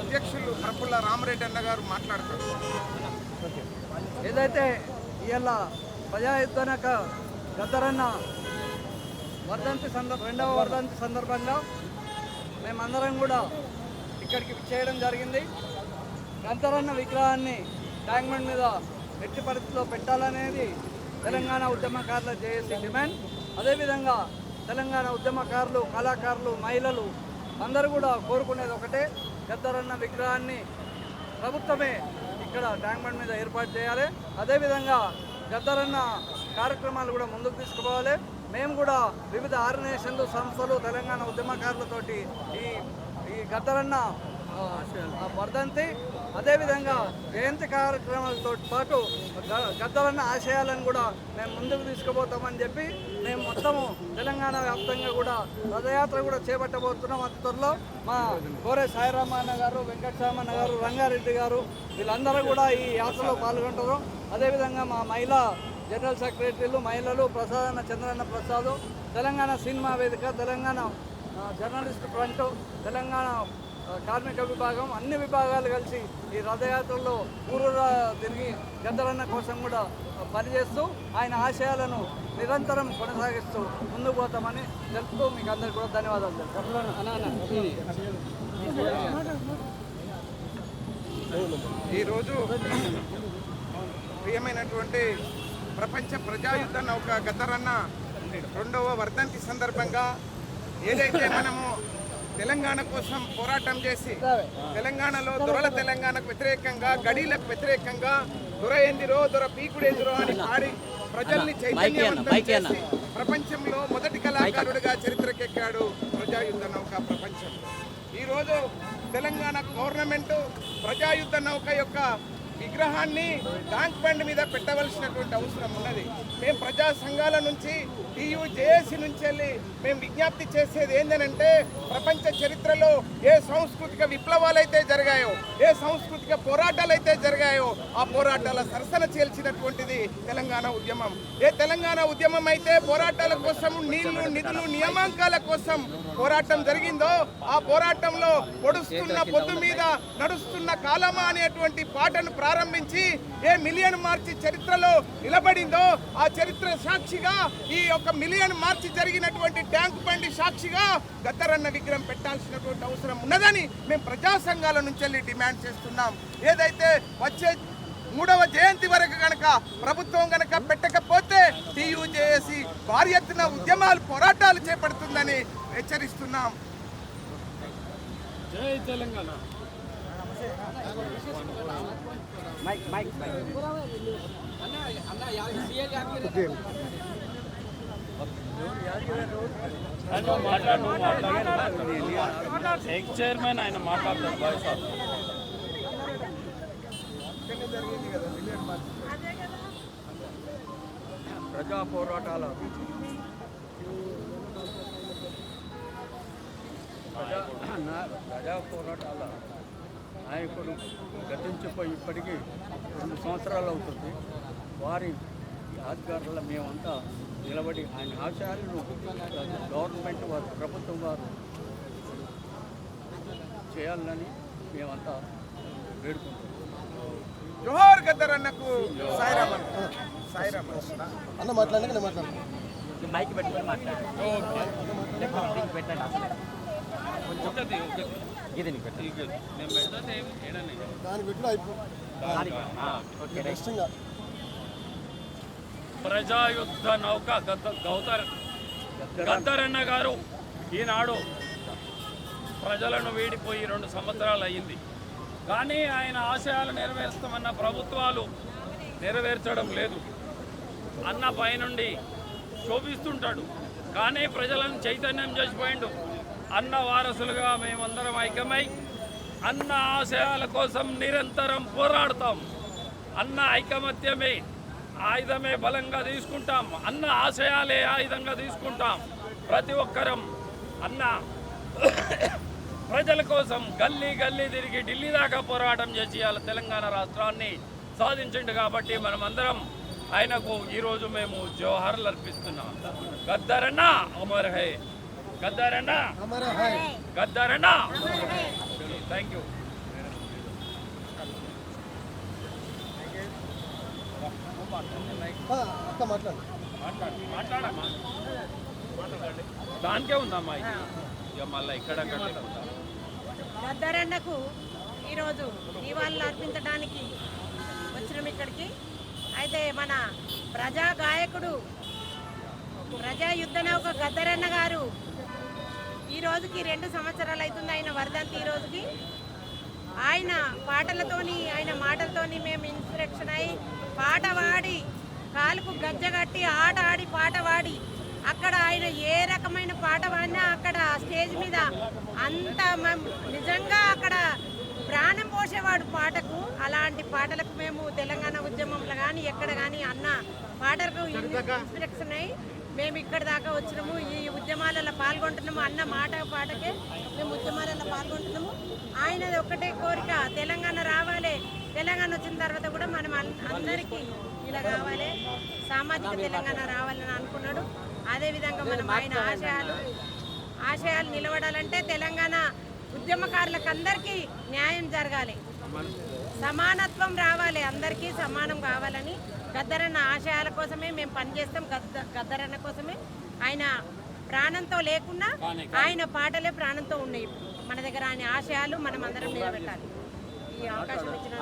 అధ్యక్షులు ప్రఫుల్ల రామరెడ్డి అన్న గారు మాట్లాడతారు. ఏదైతే ఇవాళ ప్రజాయుద్ధనక గద్దరన్న రెండవ వర్ధంతి సందర్భంగా మేమందరం కూడా ఇక్కడికి చేయడం జరిగింది. గద్దరన్న విగ్రహాన్ని ట్యాంక్మెంట్ మీద ఎట్టి పరిస్థితిలో పెట్టాలనేది తెలంగాణ ఉద్యమకారుల జేఏసీ డిమాండ్. అదేవిధంగా తెలంగాణ ఉద్యమకారులు, కళాకారులు, మహిళలు అందరూ కూడా కోరుకునేది ఒకటే, గద్దరన్న విగ్రహాన్ని ప్రభుత్వమే ఇక్కడ ట్యాంక్మెంట్ మీద ఏర్పాటు చేయాలి. అదేవిధంగా గద్దరన్న కార్యక్రమాలు కూడా ముందుకు తీసుకుపోవాలి. మేము కూడా వివిధ ఆర్గనైజేషన్లు, సంస్థలు, తెలంగాణ ఉద్యమకారులతోటి ఈ గద్దరన్న వర్ధంతి అదేవిధంగా జయంతి కార్యక్రమాలతో పాటు గద్దరన్న ఆశయాలను కూడా మేము ముందుకు తీసుకుపోతామని చెప్పి మేము మొత్తము తెలంగాణ వ్యాప్తంగా కూడా రథయాత్ర కూడా చేపట్టబోతున్నాం. అతి త్వరలో మా కోరే సాయిరామన్న గారు, వెంకటరామన్న గారు, రంగారెడ్డి గారు వీళ్ళందరూ కూడా ఈ యాత్రలో పాల్గొంటారు. అదేవిధంగా మా మహిళా జనరల్ సెక్రటరీలు, మహిళలు, ప్రసాదన్న చంద్రన్న ప్రసాద్, తెలంగాణ సినిమా వేదిక, తెలంగాణ జర్నలిస్ట్ ఫ్రంట్, తెలంగాణ కార్మిక విభాగం, అన్ని విభాగాలు కలిసి ఈ రథయాత్రలో ఊరూరా తిరిగి గద్దరన్న కోసం కూడా పనిచేస్తూ ఆయన ఆశయాలను నిరంతరం కొనసాగిస్తూ ముందుకు పోతామని తెలుపుతూ మీకు అందరికీ కూడా ధన్యవాదాలు తెలుపుతున్నాను. ఈరోజు ప్రియమైనటువంటి ప్రపంచ ప్రజాయుద్ధ నౌక గద్దరన్న రెండవ వర్ధంతి సందర్భంగా ఏదైతే మనము తెలంగాణ కోసం పోరాటం చేసి తెలంగాణలో దొరల తెలంగాణకు వ్యతిరేకంగా, గడీలకు వ్యతిరేకంగా దొర ఏందిరో, దొర పీకుడేందిరో అని పాడి ప్రజల్ని చైతన్యవంతం చేసి ప్రపంచంలో మొదటి కళాకారుడిగా చరిత్రకెక్కాడు ప్రజాయుద్ధ నౌక ప్రపంచం. ఈరోజు తెలంగాణ గవర్నమెంట్ ప్రజాయుద్ధ నౌక యొక్క విగ్రహాన్ని ట్యాంక్ బండ్ మీద పెట్టవలసినటువంటి అవసరం ఉన్నది. మేము ప్రజా సంఘాల నుంచి, టీయూజేఏసీ నుంచి వెళ్ళి మేము విజ్ఞప్తి చేసేది ఏంటంటే, ప్రపంచ చరిత్రలో ఏ సాంస్కృతిక విప్లవాలు అయితే జరిగాయో, ఏ సాంస్కృతిక పోరాటాలు అయితే జరిగాయో ఆ పోరాటాల సరసన చేల్చినటువంటిది తెలంగాణ ఉద్యమం. ఏ తెలంగాణ ఉద్యమం అయితే పోరాటాల కోసం, నీళ్లు, నిధులు, నియామకాల కోసం పోరాటం జరిగిందో ఆ పోరాటంలో పొడుస్తున్న పొద్దు మీద నడుస్తున్న కాలమా అనేటువంటి పాటను ప్రారంభించి ఏ మిలియన్ మార్చి చరిత్రలో నిలబడిందో ఆ చరిత్ర సాక్షిగా, ఈ యొక్క మిలియన్ మార్చి జరిగినటువంటి ట్యాంక్ బండి సాక్షిగా గద్దరన్న విగ్రహం పెట్టాల్సినటువంటి అవసరం ఉన్నదని మేము ప్రజా సంఘాల నుంచి వెళ్ళి డిమాండ్ చేస్తున్నాం. ఏదైతే వచ్చే 3వ జయంతి వరకు గనక ప్రభుత్వం గనక పెట్టకపోతే టీయూజేఏసీ భారీ ఎత్తున ఉద్యమాలు, పోరాటాలు చేపడుతుందని హెచ్చరిస్తున్నాం. జై తెలంగాణ. ఎక్స్ చైర్మన్ ఆయన మాట్లాడతారు. ప్రజా పోరాటాల నాయకుడు గతించిపోయి ఇప్పటికీ 2 సంవత్సరాలు అవుతుంది. వారి ఆధ్వర్యంలో మేమంతా నిలబడి ఆయన ఆశయాలను గవర్నమెంట్ వారు, ప్రభుత్వం వారు చేయాలని మేమంతా వేడుకుంటున్నాం. జోహార్ గద్దరన్నకు. సాయిరామన్ అన్న మాట్లాడండి, నేను మాట్లాడతాను. మైక్ పెట్టుకొని మాట్లాడండి. పెట్టండి అసలు ఇది దాని బిడ్డలో అయిపోయింది. ప్రజాయుద్ధ నౌక గద్దరన్న గారు ఈనాడు ప్రజలను వీడిపోయి 2 సంవత్సరాలు అయ్యింది. కానీ ఆయన ఆశయాలు నెరవేర్స్తామన్న ప్రభుత్వాలు నెరవేర్చడం లేదు. అన్న పైనుండి శోభిస్తుంటాడు, కానీ ప్రజలను చైతన్యం చేసిపోయిండు. అన్న వారసులుగా మేమందరం ఐక్యమై అన్న ఆశయాల కోసం నిరంతరం పోరాడతాం. అన్న ఐకమత్యమే ఆయుధమే బలంగా తీసుకుంటాం. అన్న ఆశయాలే ఆయుధంగా తీసుకుంటాం. ప్రతి ఒక్కరం అన్న ప్రజల కోసం గల్లీ గల్లీ తిరిగి ఢిల్లీ దాకా పోరాటం చేసి తెలంగాణ రాష్ట్రాన్ని సాధించండి. కాబట్టి మనమందరం ఆయనకు ఈరోజు మేము జోహార్లు అర్పిస్తున్నాం. గద్దరన్న అమర్ హై, గద్దరన్న, గద్దరన్న. Thank you. అక్క మాట్లాడు. మాట్లాడమ్మా దానికే ఉందమ్మా ఇది. ఇక మళ్ళీ ఇక్కడ గద్దరన్నకు ఈరోజు నివాళులు అర్పించడానికి వచ్చినాం ఇక్కడికి. అయితే మన ప్రజా గాయకుడు ప్రజా యుద్ధ నౌక గద్దరన్న గారు ఈ రోజుకి 2 సంవత్సరాలు అవుతుంది ఆయన వర్ధంతి. ఈ రోజుకి ఆయన పాటలతోని ఆయన మాటలతోని మేము ఇన్స్పిరేషన్ అయ్యి పాట పాడి కాలుకు గజ్జగట్టి ఆట ఆడి పాట పాడి అక్కడ ఆయన ఏ రకమైన పాట పాడినా అక్కడ స్టేజ్ మీద అంత నిజంగా అక్కడ ప్రాణం పోసేవాడు పాటకు. అలాంటి పాటలకు మేము తెలంగాణ ఉద్యమంలో కానీ ఎక్కడ కానీ అన్న పాటలకు ఇన్స్పిరేషన్ అయ్యి మేము ఇక్కడ దాకా వచ్చినాము. ఈ ఉద్యమాలలో పాల్గొంటున్నాము. అన్న మాట పాటకే మేము ఉద్యమాలలో పాల్గొంటున్నాము. ఆయనది ఒక్కటే కోరిక, తెలంగాణ రావాలి. తెలంగాణ వచ్చిన తర్వాత కూడా మనం అందరికీ ఇలా కావాలి, సామాజిక తెలంగాణ రావాలని అనుకున్నాడు. అదేవిధంగా మనం ఆయన ఆశయాలు నిలబడాలంటే తెలంగాణ ఉద్యమకారులకు అందరికీ న్యాయం జరగాలి, సమానత్వం రావాలి, అందరికీ సమానం కావాలని గద్దరన్న ఆశయాల కోసమే మేము పనిచేస్తాం. గద్దరన్న కోసమే ఆయన ప్రాణంతో లేకున్నా ఆయన పాటలే ప్రాణంతో ఉన్నాయి. మన దగ్గర ఆయన ఆశయాలు మనం అందరం నిలబెట్టాలి. ఈ అవకాశం ఇచ్చిన